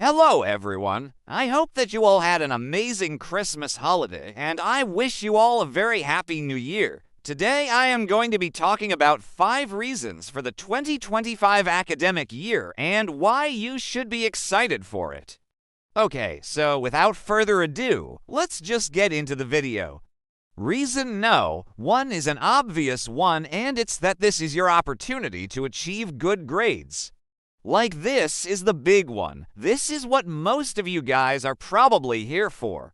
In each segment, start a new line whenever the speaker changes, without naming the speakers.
Hello, everyone. I hope that you all had an amazing Christmas holiday, and I wish you all a very happy new year. Today, I am going to be talking about 5 reasons for the 2025 academic year and why you should be excited for it. Okay, so without further ado, let's just get into the video. Reason no, one is an obvious one, and it's that this is your opportunity to achieve good grades. Like, this is the big one. This is what most of you guys are probably here for.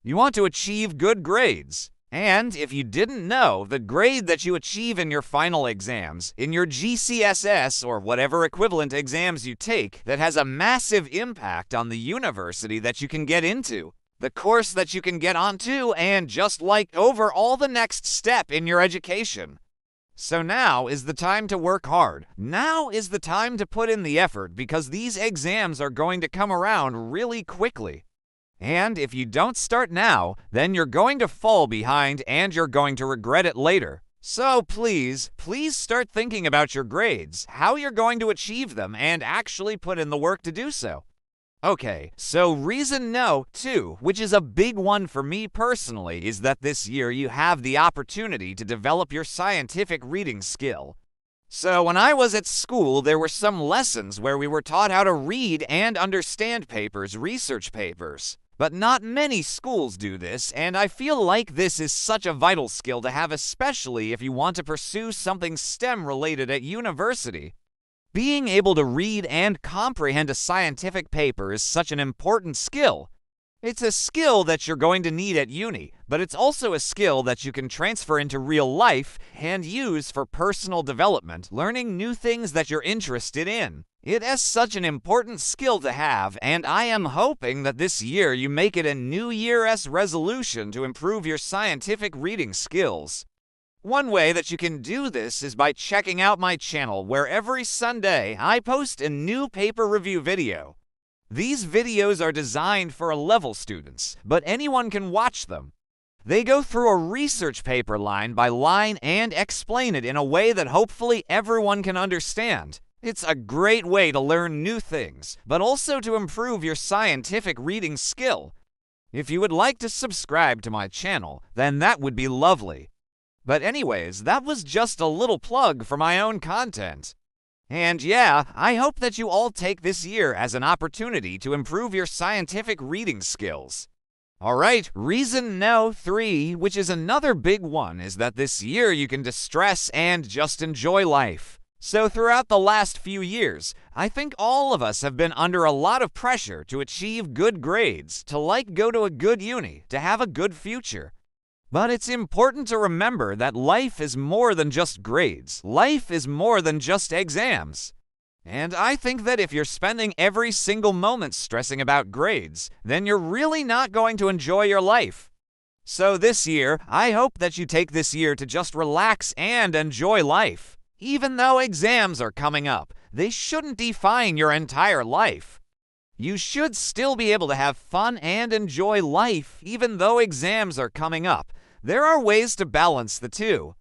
You want to achieve good grades. And if you didn't know, the grade that you achieve in your final exams, in your GCSS or whatever equivalent exams you take, that has a massive impact on the university that you can get into, the course that you can get onto, and just like overall the next step in your education. So now is the time to work hard. Now is the time to put in the effort, because these exams are going to come around really quickly. And if you don't start now, then you're going to fall behind and you're going to regret it later. So please start thinking about your grades, how you're going to achieve them, and actually put in the work to do so. Okay, so reason no, too, which is a big one for me personally, is that this year you have the opportunity to develop your scientific reading skill. So when I was at school, there were some lessons where we were taught how to read and understand papers, research papers. But not many schools do this, and I feel like this is such a vital skill to have, especially if you want to pursue something STEM-related at university. Being able to read and comprehend a scientific paper is such an important skill. It's a skill that you're going to need at uni, but it's also a skill that you can transfer into real life and use for personal development, learning new things that you're interested in. It is such an important skill to have, and I am hoping that this year you make it a New Year's resolution to improve your scientific reading skills. One way that you can do this is by checking out my channel, where every Sunday I post a new paper review video. These videos are designed for level students, but anyone can watch them. They go through a research paper line by line and explain it in a way that hopefully everyone can understand. It's a great way to learn new things, but also to improve your scientific reading skill. If you would like to subscribe to my channel, then that would be lovely. But anyways, that was just a little plug for my own content. And yeah, I hope that you all take this year as an opportunity to improve your scientific reading skills. Alright, reason no 3, which is another big one, is that this year you can distress and just enjoy life. So throughout the last few years, I think all of us have been under a lot of pressure to achieve good grades, to go to a good uni, to have a good future. But it's important to remember that life is more than just grades. Life is more than just exams. And I think that if you're spending every single moment stressing about grades, then you're really not going to enjoy your life. So this year, I hope that you take this year to just relax and enjoy life. Even though exams are coming up, they shouldn't define your entire life. You should still be able to have fun and enjoy life even though exams are coming up. There are ways to balance the two.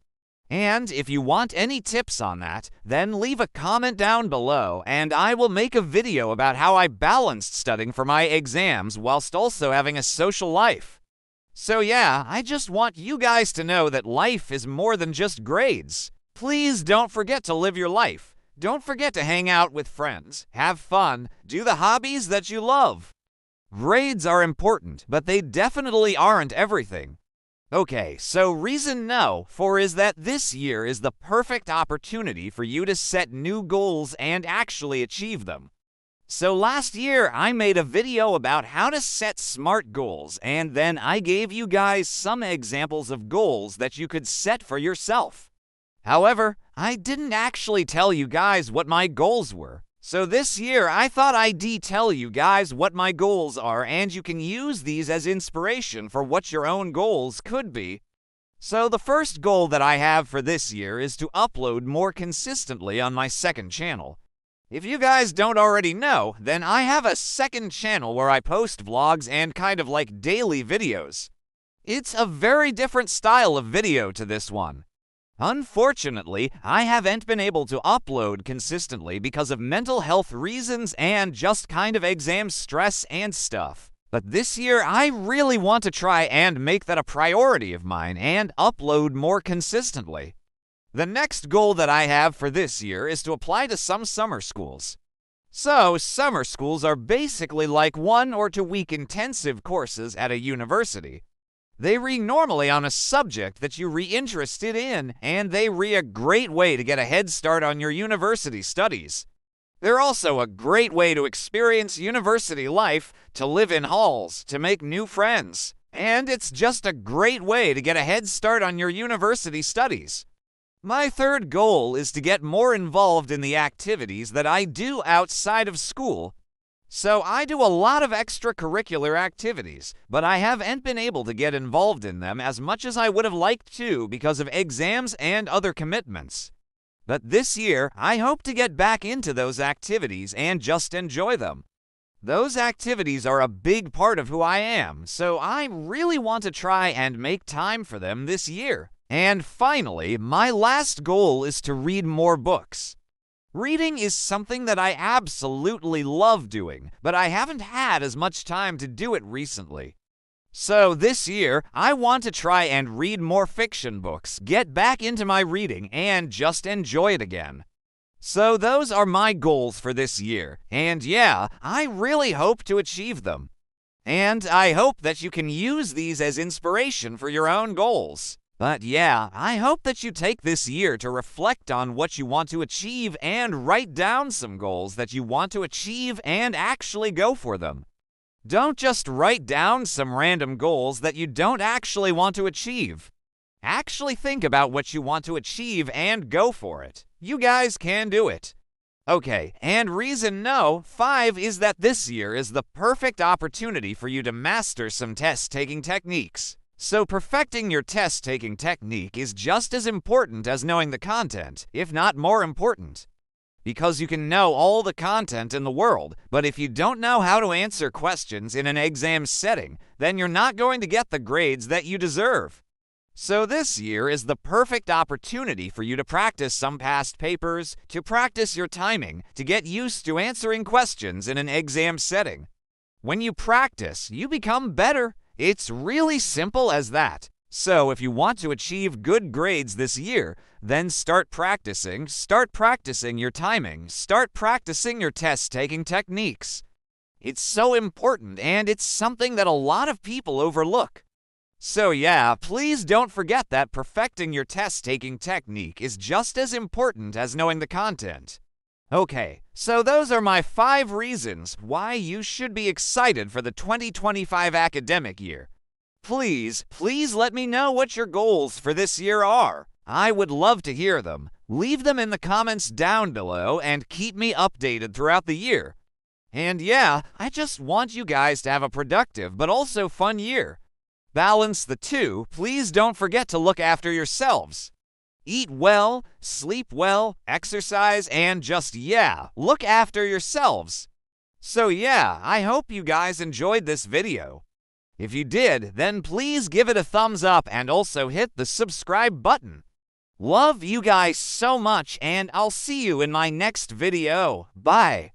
And if you want any tips on that, then leave a comment down below and I will make a video about how I balanced studying for my exams whilst also having a social life. So yeah, I just want you guys to know that life is more than just grades. Please don't forget to live your life. Don't forget to hang out with friends, have fun, do the hobbies that you love. Grades are important, but they definitely aren't everything. Okay, so reason no 4 is that this year is the perfect opportunity for you to set new goals and actually achieve them. So last year, I made a video about how to set SMART goals, and then I gave you guys some examples of goals that you could set for yourself. However, I didn't actually tell you guys what my goals were. So this year, I thought I'd tell you guys what my goals are, and you can use these as inspiration for what your own goals could be. So the first goal that I have for this year is to upload more consistently on my second channel. If you guys don't already know, then I have a second channel where I post vlogs and kind of like daily videos. It's a very different style of video to this one. Unfortunately, I haven't been able to upload consistently because of mental health reasons and just kind of exam stress and stuff. But this year, I really want to try and make that a priority of mine and upload more consistently. The next goal that I have for this year is to apply to some summer schools. So, summer schools are basically like 1 or 2 week intensive courses at a university. They read normally on a subject that you're interested in, and they read a great way to get a head start on your university studies. They're also a great way to experience university life, to live in halls, to make new friends, and it's just a great way to get a head start on your university studies. My third goal is to get more involved in the activities that I do outside of school. So I do a lot of extracurricular activities, but I haven't been able to get involved in them as much as I would have liked to because of exams and other commitments. But this year, I hope to get back into those activities and just enjoy them. Those activities are a big part of who I am, so I really want to try and make time for them this year. And finally, my last goal is to read more books. Reading is something that I absolutely love doing, but I haven't had as much time to do it recently. So this year, I want to try and read more fiction books, get back into my reading, and just enjoy it again. So those are my goals for this year, and yeah, I really hope to achieve them. And I hope that you can use these as inspiration for your own goals. But yeah, I hope that you take this year to reflect on what you want to achieve and write down some goals that you want to achieve and actually go for them. Don't just write down some random goals that you don't actually want to achieve. Actually think about what you want to achieve and go for it. You guys can do it. Okay, and reason 5 is that this year is the perfect opportunity for you to master some test-taking techniques. So perfecting your test-taking technique is just as important as knowing the content, if not more important. Because you can know all the content in the world, but if you don't know how to answer questions in an exam setting, then you're not going to get the grades that you deserve. So this year is the perfect opportunity for you to practice some past papers, to practice your timing, to get used to answering questions in an exam setting. When you practice, you become better. It's really simple as that. So if you want to achieve good grades this year, then start practicing your timing, start practicing your test-taking techniques. It's so important, and it's something that a lot of people overlook. So yeah, please don't forget that perfecting your test-taking technique is just as important as knowing the content. Okay, so those are my 5 reasons why you should be excited for the 2025 academic year. Please let me know what your goals for this year are. I would love to hear them. Leave them in the comments down below and keep me updated throughout the year. And yeah, I just want you guys to have a productive but also fun year. Balance the two. Please don't forget to look after yourselves. Eat well, sleep well, exercise, and just, look after yourselves. So yeah, I hope you guys enjoyed this video. If you did, then please give it a thumbs up and also hit the subscribe button. Love you guys so much, and I'll see you in my next video. Bye.